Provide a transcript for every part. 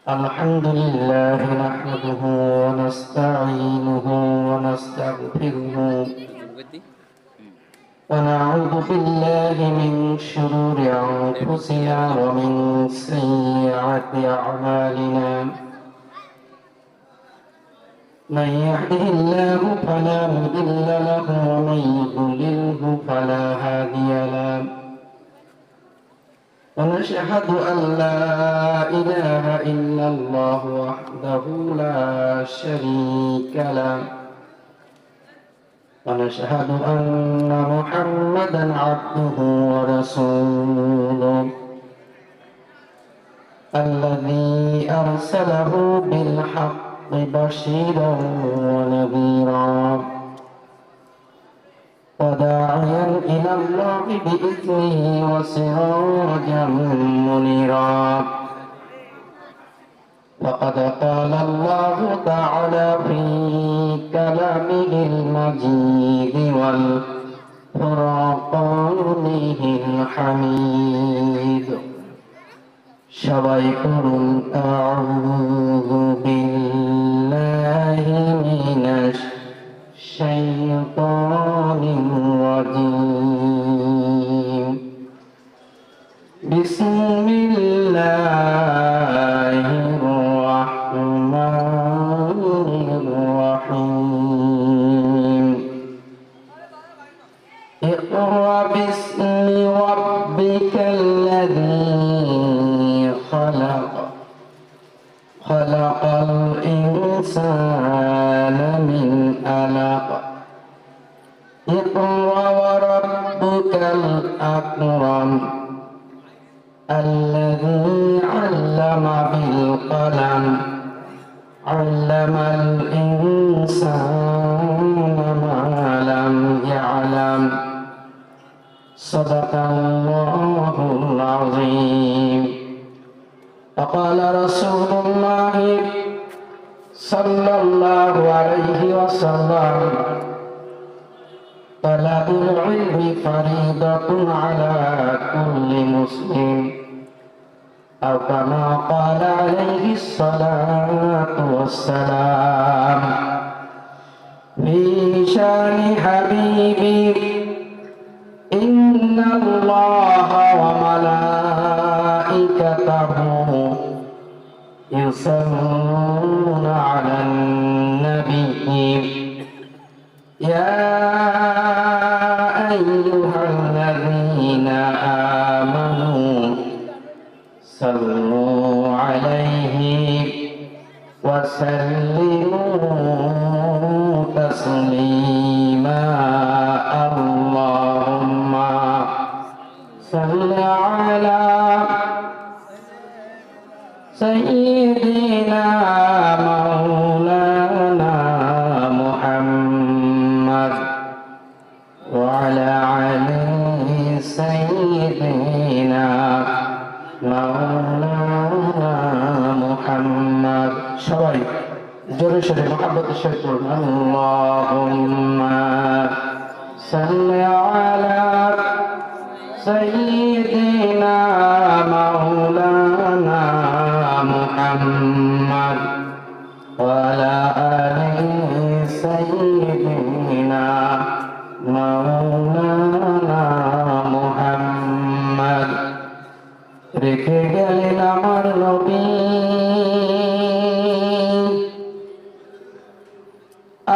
الحمد لله نحمده ونستعينه ونستغفره ونعوذ بالله من شرور أنفسنا ومن سيئات أعمالنا من يهده الله فلا مضل له ومن يضلله فلا هادي له ونشهد أن لا إله إلا الله وحده لا شريك له ونشهد أن محمدا عبده ورسوله الذي أرسله بالحق بشيرا ونذيرا وداعيا إلى الله بإذنه وسراجا منيرا وقد قال الله تعالى في كلامه المجيد والفرقانه الحميد সবাই করুন আউযু বিল্লাহি মিনাশ শাইতানির রাজীম বিসমিল্লাহির রাহমানির রাহিম ইকরা বিসমি রাব্বিকাল্লাযী خلق الإنسان من علق اقرأ وربك الأكرم الذي علم بالقلم علم الإنسان ما لم يعلم صدق الله العظيم وقال رسول الله صلى الله عليه وسلم طلب العلم فريضة على كل مسلم أو كما قال عليه الصلاة والسلام في شان حبيبي إن الله وملائكته يصلون على النبي يا أيها الذين آمنوا صلوا عليه وسلموا تسليما اللهم صل على سيدنا مولانا محمد وعلى آله سيدنا مولانا محمد সবাই জোরে সোরে মহব্বতের সাথে পড়ুন আল্লাহুম্মা সাল্লি আলা سيدنا مولانا محمد وعلى آله سيدنا مولانا محمد রেখে গেলেন আমার নবী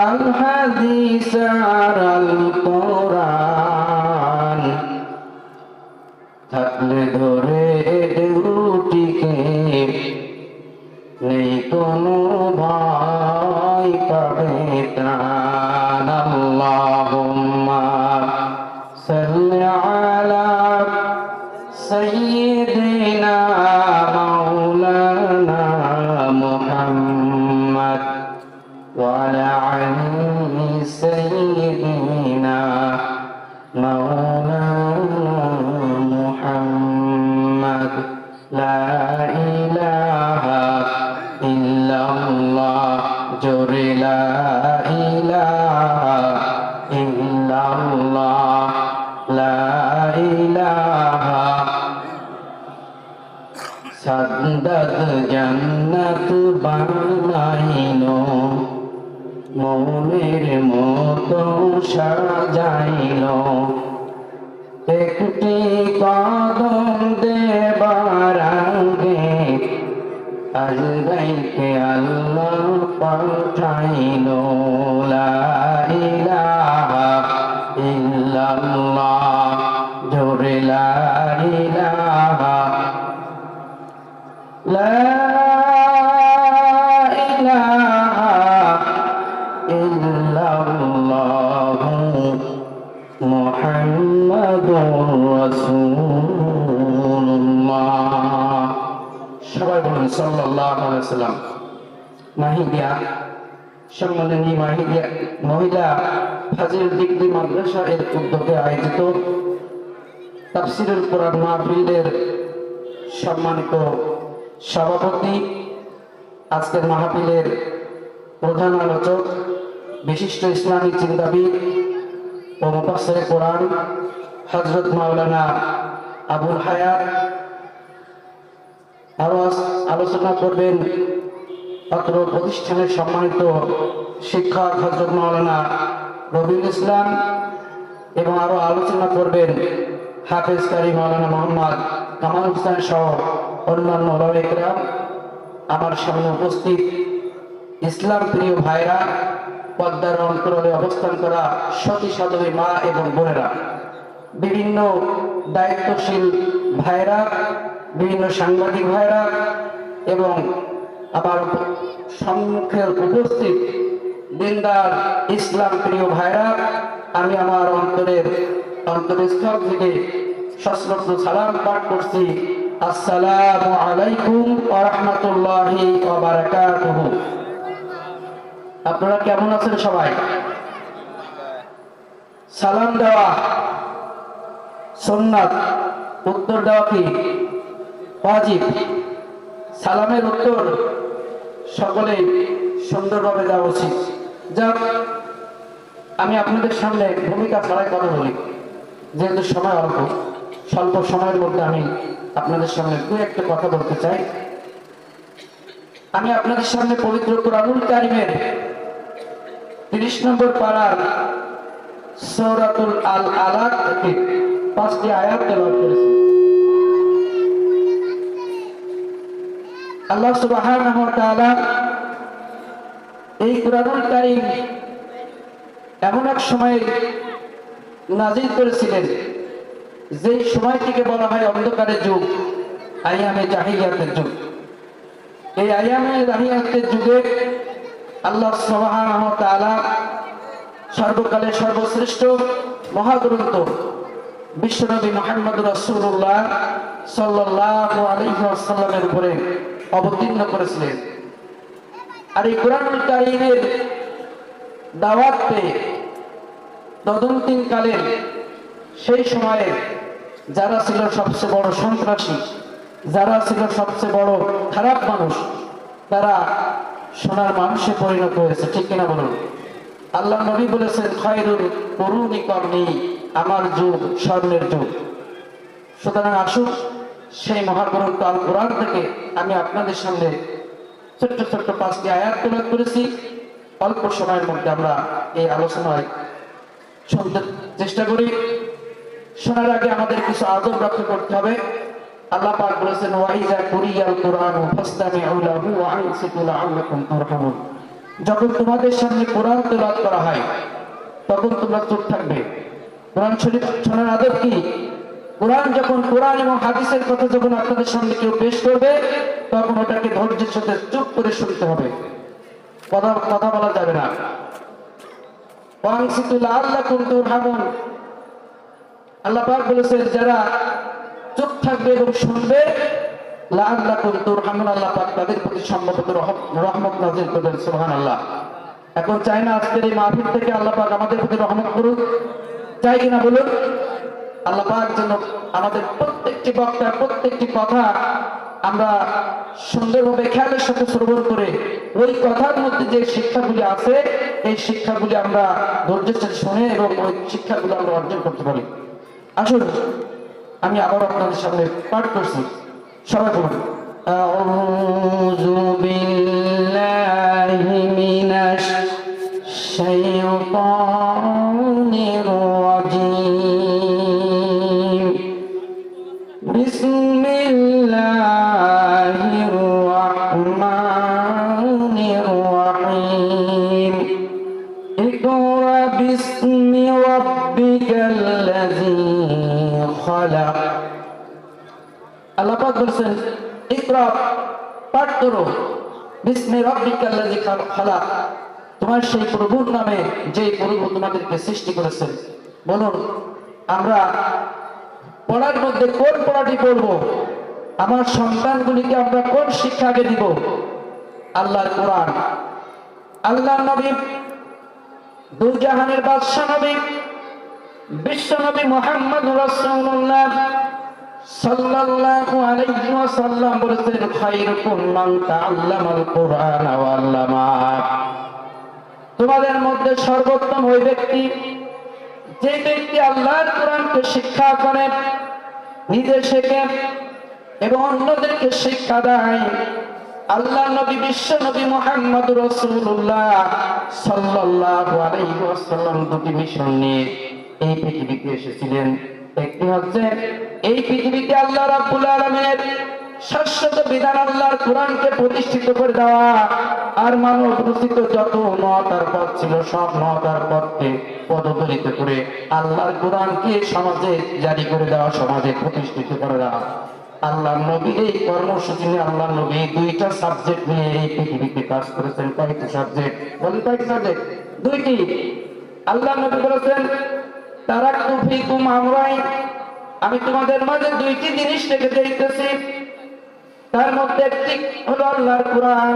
আল হাদিস আর আল কোরআন থাকলে ধরে দুটিকে নেই কোনো ভয় পাবে ত্রাণ আল্লাহুম্মা সাল্লি আলা সাইয়্যিদিনা মাওলানা মুহাম্মদ ওয়া আলা আলি সাইয়্যিদিনা মাওলানা মুহাম্মদ লা ইলাহা ইল্লাল্লাহ জোরে লা ইলাহা ইল্লাল্লাহ লা ইলাহা সাদত জান্নাত বানাইলো মনের মতো সাজাইলো একটি কদম দেবার আগে আজরাইলকে আল্লাহ পাঠাইলো লা ইলাহা ইল্লাল্লাহ জোরে লা ইলাহা লা ইলাহা ইল্লাল্লাহ মুহাম্মাদুর রাসূলুল্লাহ। সবাই বলুন সাল্লাল্লাহু আলাইহি ওয়াসাল্লাম। মাহিদিয়া সম্মানিনী মাহিদিয়া মহিলা ফাজিল ডিগ্রি মাদ্রাসা এর উদ্যোগে আয়োজিত তাফসীরুল কোরআন মাহফিলের সম্মানিত সভাপতি, আজকের মাহফিলের প্রধান আলোচক, বিশিষ্ট ইসলামী চিন্তাবিদ ও মুফাসসিরে কোরআন হযরত মাওলানা আবুল হায়াত। আরো আলোচনা করবেন অত্র প্রতিষ্ঠানের সম্মানিত শিক্ষক হযরত মাওলানা রবিউল ইসলাম এবং আরো আলোচনা করবেন হাফেজ কারি মাওলানা মোহাম্মদ কামাল হোসেন সহ অন্যান্য ওলামায়ে কেরাম। আমার সামনে উপস্থিত ইসলাম প্রিয় ভাইরা, পদ্মার অন্তরালে অবস্থান করা সতী সাধবী মা এবং বোনেরা, বিভিন্ন দায়িত্বশীল ভাইরা, বিভিন্ন সাংবাদিক ভাইরা এবং আমার সম্মুখে উপস্থিত দিনদার ইসলাম প্রিয় ভাইরা, আমি আমার অন্তরস্থল থেকে সশ্রদ্ধ সালাম পাঠ করছি। আসসালামু আলাইকুম ওয়া রাহমাতুল্লাহি ওয়া বারাকাতুহু। আপনারা কেমন আছেন সবাই? সালাম দেওয়া সুন্নাত, উত্তর দেওয়া কি ওয়াজিব? সালামের উত্তর সকলেই সুন্দরভাবে দেওয়া উচিত। যাক, আমি আপনাদের সামনে ভূমিকা ছাড়াই কথা বলি, যেহেতু সময় অল্প, স্বল্প সময়ের মধ্যে আমি আপনাদের সামনে দু একটা কথা বলতে চাই। আমি আপনাদের সামনে পবিত্র কুরআনুল কারীমের 30 নম্বর পারার সূরাতুল আল আলাক থেকে 5টি আয়াত তেলাওয়াত করেছি। আল্লাহ সুবহানাহু ওয়া তাআলা এই কুরআনুল কারীম এমন এক সময়ে নাযিল করেছিলেন যেই সময়টিকে বলা হয় অন্ধকারের যুগ, আইয়ামে জাহিলিয়াতের যুগ। এই আইয়ামে জাহিলিয়াতের যুগে আল্লাহ সুবহানাহু ওয়া তাআলা সর্বকালের সর্বশ্রেষ্ঠ মহাগ্রন্থ বিশ্বনবী মুহাম্মদুর রাসূলুল্লাহ সাল্লাল্লাহু আলাইহি ওয়াসাল্লামের উপরে অবতীর্ণ করেছিলেন। আর এই কুরআনুল কারীমের দাওয়াত পেয়ে তদন্তীকালের সেই সময়ে যারা ছিল সবচেয়ে বড় সন্ত্রাসী, যারা ছিল সবচেয়ে বড় খারাপ মানুষ, তারা সোনার মানুষে পরিণত হয়েছে। ঠিক কিনা বলুন? আল্লাহ নবী বলেছেন, খায়রুল কুরুনি করনি, আমার যুগ স্বর্ণের যুগ। সুতরাং আসুন সেই মহাগ্রন্থ আল কোরআন থেকে আমি আপনাদের সামনে ছোট্ট ছোট্ট 5টি আয়াত তেলাওয়াত করেছি। অল্প সময়ের মধ্যে আমরা এই আলোচনায় শুনতে চেষ্টা করি। শোনার আগে আমাদের কিছু আদব রক্ষা করতে হবে। আল্লাহ পাক বলেছেন, ওয়াইজা কুরিয়াল কুরআনু ফাসতামিউ লাহু ওয়া আনসিতু লাআল্লাকুম তুরহামুন। যখন তোমাদের সামনে কোরআন তেলাওয়াত করা হয় তখন তোমরা চুপ থাকবে। কোরআন শরীফ শোনার আদব কি? কোরআন এবং হাদিসের কথা যখন আপনাদের সামনে কেউ পেশ করবে তখন ওটাকে ধৈর্যের সাথে চুপ করে শুনতে হবে, কথা বলা যাবে না। ওয়া আনসিতু লাআল্লাকুম তুরহামুন। আল্লাহ পাক বলেছেন, যারা চুপ থাকবে এবং শুনবে, লাআল্লাকুম তুরহামুন, আল্লাহ পাক তাদের প্রতি সম্ভবত রহমত নাযিল করবেন। সুবহানাল্লাহ। এখন চাই না আজকের এই মাহফিল থেকে আল্লাহ পাক আমাদের প্রতি রহমত করুন? চাই কিনা বলুন? আল্লাহ পাক যেন আমাদের প্রত্যেকটি বক্তার প্রত্যেকটি কথা আমরা সুন্দরভাবে খেয়ালের সাথে শ্রবণ করে ওই কথার মধ্যে যে শিক্ষাগুলি আছে এই শিক্ষাগুলি আমরা ধৈর্যের সাথে শুনে এবং ওই শিক্ষাগুলো আমরা অর্জন করতে পারি। আসুন আমি আবার আপনাদের সামনে পাঠ করছি, সবাই বলুন أعوذ بالله من الشيطان الرجيم بسم الله الرحمن الرحيم اقرأ باسم ربك الذي خلق আল্লাহ পাক বলেছেন ইকরা পাঠ করো বিসমি রাব্বিকাল্লাযী খালাক তোমার সেই প্রভুর নামে যে প্রভু তোমাদেরকে সৃষ্টি করেছেন। বলুন আমরা পড়ার মধ্যে কোন পড়াটি পড়ব? আমার সন্তানগুলিকে আমরা কোন শিক্ষা আগে দিব? আল্লাহর কোরআন, আল্লাহর নবী, দুই জাহানের বাদশা নবী বিশ্ব নবী মুহাম্মদুর রাসূলুল্লাহ সাল্লাল্লাহু আলাইহি ওয়াসাল্লাম বলেছেন খায়রুকুম মান তাআল্লামাল কুরআন ওয়া আল্লামা। তোমাদের মধ্যে সর্বোত্তম ওই ব্যক্তি যে ব্যক্তি আল্লাহর কোরআনকে শিক্ষা করে, নিজে শেখে এবং অন্যদেরকে শিক্ষা দেয়। আল্লাহ নবী বিশ্ব নবী মুহাম্মদুর রাসূলুল্লাহ সাল্লাল্লাহু আলাইহি ওয়াসাল্লাম দুটি মিশন নিয়ে এই পৃথিবীতে এসেছিলেন। একটি হচ্ছে এই পৃথিবীতে আল্লাহ রাব্বুল আলামিনের শাশ্বত বিধান আল্লাহর কোরআনকে প্রতিষ্ঠিত করে দেওয়া, আর মানব রচিত যত মতার পথ ছিল সব মতার পথকে পদদলিত করে আল্লাহর কোরআনকে সমাজে জারি করে দেওয়া, সমাজে প্রতিষ্ঠিত করে দেওয়া। আল্লাহ নবী এই কর্মসূচি নিয়ে আল্লাহ নবী দুইটা সাবজেক্ট নিয়ে এই পৃথিবীতে কাজ করেছেন। কয়েকটি সাবজেক্ট বলি? কয়েকটি সাবজেক্ট? দুইটি। আল্লাহ নবী বলেছেন তারাকতু ফীকুম আমরাইন, আমি তোমাদের মাঝে দুইটি জিনিস রেখে দিতেছি, তার মধ্যে একটি হলো আল্লাহর কোরআন,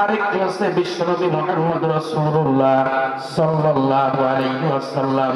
আরেকটি হচ্ছে বিশ্বনবী মুহাম্মদ রাসূলুল্লাহ সাল্লাল্লাহু আলাইহি ওয়াসাল্লাম।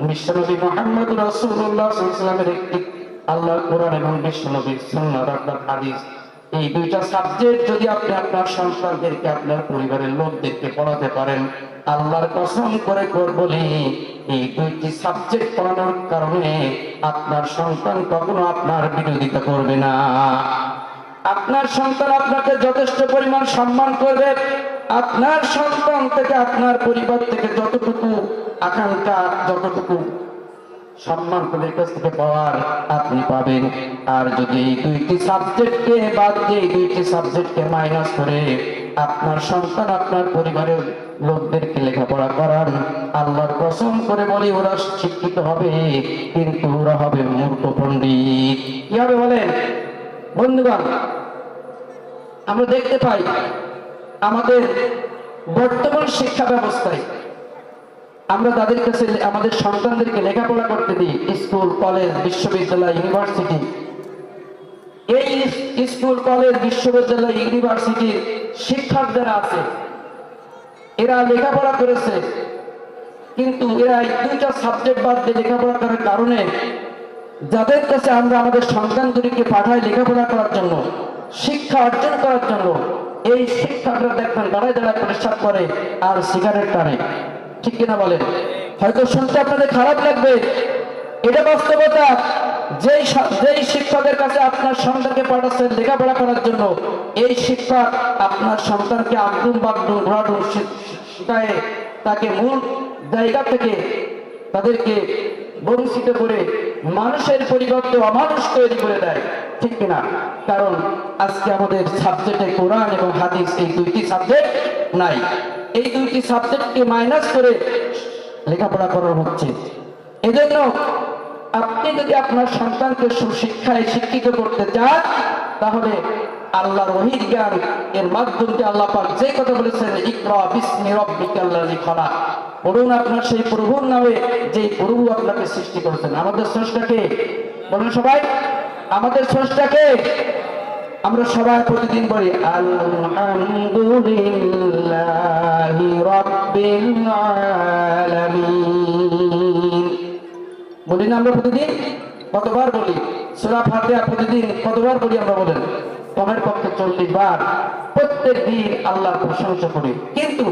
বিশ্বনবী মুহাম্মদ রাসূলুল্লাহ সাল্লাল্লাহু আলাইহি ওয়াসাল্লামের একটি আল্লাহর কোরআন এবং বিশ্বনবীর সুন্নাহ অর্থাৎ হাদিস। এই দুইটা সাবজেক্ট যদি আপনি আপনার সন্তানদেরকে, আপনার পরিবারের লোকদেরকে পড়াতে পারেন, আল্লাহর কসম করে বলি এই দুইটি সাবজেক্ট পড়ানোর কারণে আপনার সন্তান কখনো আপনার বিরোধিতা করবে না। আপনার সন্তান আপনাকে যথেষ্ট পরিমাণ সম্মান করবে। আপনার সন্তান থেকে, আপনার পরিবার থেকে যতটুকু আকাঙ্ক্ষা, যতটুকু সম্মান তাদের কাছ থেকে পাওয়ার আপনি পাবেন। আর যদি এই দুইটি সাবজেক্টকে বাদ দিয়ে, দুইটি সাবজেক্টকে মাইনাস করে আপনার সন্তান, আপনার পরিবারের লোকদেরকে লেখাপড়া করান, আল্লাহর কসম করে বলি ওরা শিক্ষিত হবে, কিন্তু ওরা হবে মূর্খ পণ্ডিত। কি হবে বলেন বন্ধুগণ? আমরা দেখতে পাই আমাদের বর্তমান শিক্ষা ব্যবস্থায় আমরা তাদের কাছে আমাদের সন্তানদেরকে লেখাপড়া করতে দিই, স্কুল, কলেজ, বিশ্ববিদ্যালয়, ইউনিভার্সিটি। এই স্কুল, কলেজ, বিশ্ববিদ্যালয়, ইউনিভার্সিটির শিক্ষক যারা আছে এরা লেখাপড়া করেছে, কিন্তু এরা এই দুইটা সাবজেক্ট বাদ দিয়ে লেখাপড়া করার কারণে যাদের কাছে আমরা আমাদের সন্তানগুলিকে পাঠাই লেখাপড়া করার জন্য, শিক্ষা অর্জন করার জন্য, এই শিক্ষকরা দেখবেন দাঁড়ায় দাঁড়ায় প্রতিষ্ঠা করে আর সিগারেট টানে। ঠিক কিনা বলেন? হয়তো শুনতে আপনাদের খারাপ লাগবে, এটা বাস্তবতা। যেই শিক্ষকের কাছে আপনার সন্তানকে পাঠাচ্ছেন লেখাপড়া করার জন্য, এই শিক্ষক আপনার সন্তানকে আগ্রুম বাগডুম ঘোরাডুম শিখায়, তাকে মূল জায়গা থেকে তাদেরকে বঞ্চিত করে মানুষের পরিবর্তে অমানুষ তৈরি করে দেয়। ঠিক কিনা? কারণ আজকে আমাদের সাবজেক্টে কোরআন এবং হাদিস, এই দুইটি সাবজেক্ট নাই। এই দুইটি সাবজেক্টকে মাইনাস করে লেখাপড়া করা হচ্ছে। এজন্য আপনি যদি আপনার সন্তানকে সুশিক্ষায় শিক্ষিত করতে চান, তাহলে আল্লাহর ওহীর জ্ঞান এর মাধ্যমে আল্লাহ পাক যে কথা বলেছেন ইকরা বিসমি রাব্বিকাল্লাযী খালাক, পড়ুন আপনার সেই প্রভুর নামে যে প্রভু আপনাকে সৃষ্টি করেছেন। আমাদের স্রষ্টাকে বলেন সবাই, আমাদের স্রষ্টাকে আমরা সবাই প্রতিদিন বলি আলহামদুলিল্লাহি রাব্বিল আলামিন। বলি না আমরা প্রতিদিন? কতবার বলি? সূরা ফাতিহা প্রতিদিন কতবার বলি আমরা বলেন? কমের পক্ষে 40 বার। প্রত্যেক দিন আল্লাহর প্রশংসা করি, কিন্তু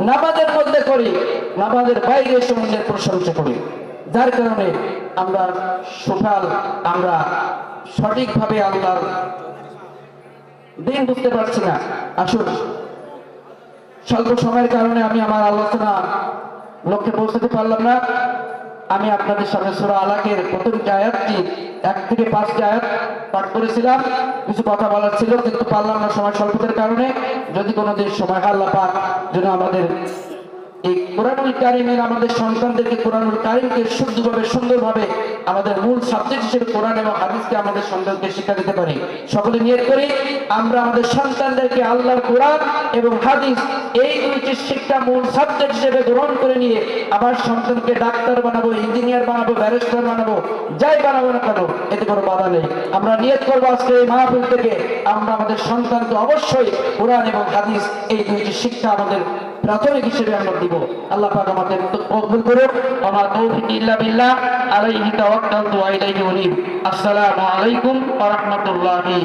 নামাজের মধ্যে করি, নামাজের বাইরে সময়ের প্রশংসা করি। যার কারণে আমরা সকাল আমরা সঠিকভাবে আল্লাহর দিন বুঝতে পারছি না। আসুন, স্বল্প সময়ের কারণে আমি আমার আলোচনা লক্ষ্যে পৌঁছতে পারলাম না। আমি আপনাদের সামনে সূরা আলাকের প্রথম যে আয়াতটি 1 থেকে 5টি আয়াত পাঠ করেছিলাম। কিছু কথা বলার ছিল কিন্তু পারলাম না সময় স্বল্পতার কারণে। যদি কোনোদিন সময় আল্লাহ পাক যেন আমাদের এই কোরআনুল কারীমের, আমাদের সন্তানদেরকে কোরআনুল কারীমকে শুদ্ধভাবে সুন্দরভাবে আমাদের মূল সাবজেক্ট হিসেবে কোরআন এবং হাদিসকে আমাদের সন্তানকে শিক্ষা দিতে পারি। সকলে নিয়ত করি আমরা আমাদের সন্তানদেরকে আল্লাহর কোরআন এবং হাদিস এই দুইটি শিক্ষা মূল সাবজেক্ট হিসেবে গ্রহণ করে নিয়ে আমার সন্তানকে ডাক্তার বানাবো, ইঞ্জিনিয়ার বানাবো, ব্যারিস্টার বানাবো, যাই বানাবো না কেন, এতে কোনো বাধা নেই। আমরা নিয়ত করবো আজকে এই মাহফিল থেকে আমরা আমাদের সন্তানকে অবশ্যই কোরআন এবং হাদিস এই দুইটি শিক্ষা আমাদের প্রাথমিক হিসেবে আমরা দিব। আল্লাহ পাক আমাদের কবুল করুন। আমার তৌফিক ইল্লা বিল্লাহ, আলাইহি তাওয়াক্কালতু ওয়া ইলাইহি উনীব। আসসালামু আলাইকুম ওয়া রাহমাতুল্লাহি।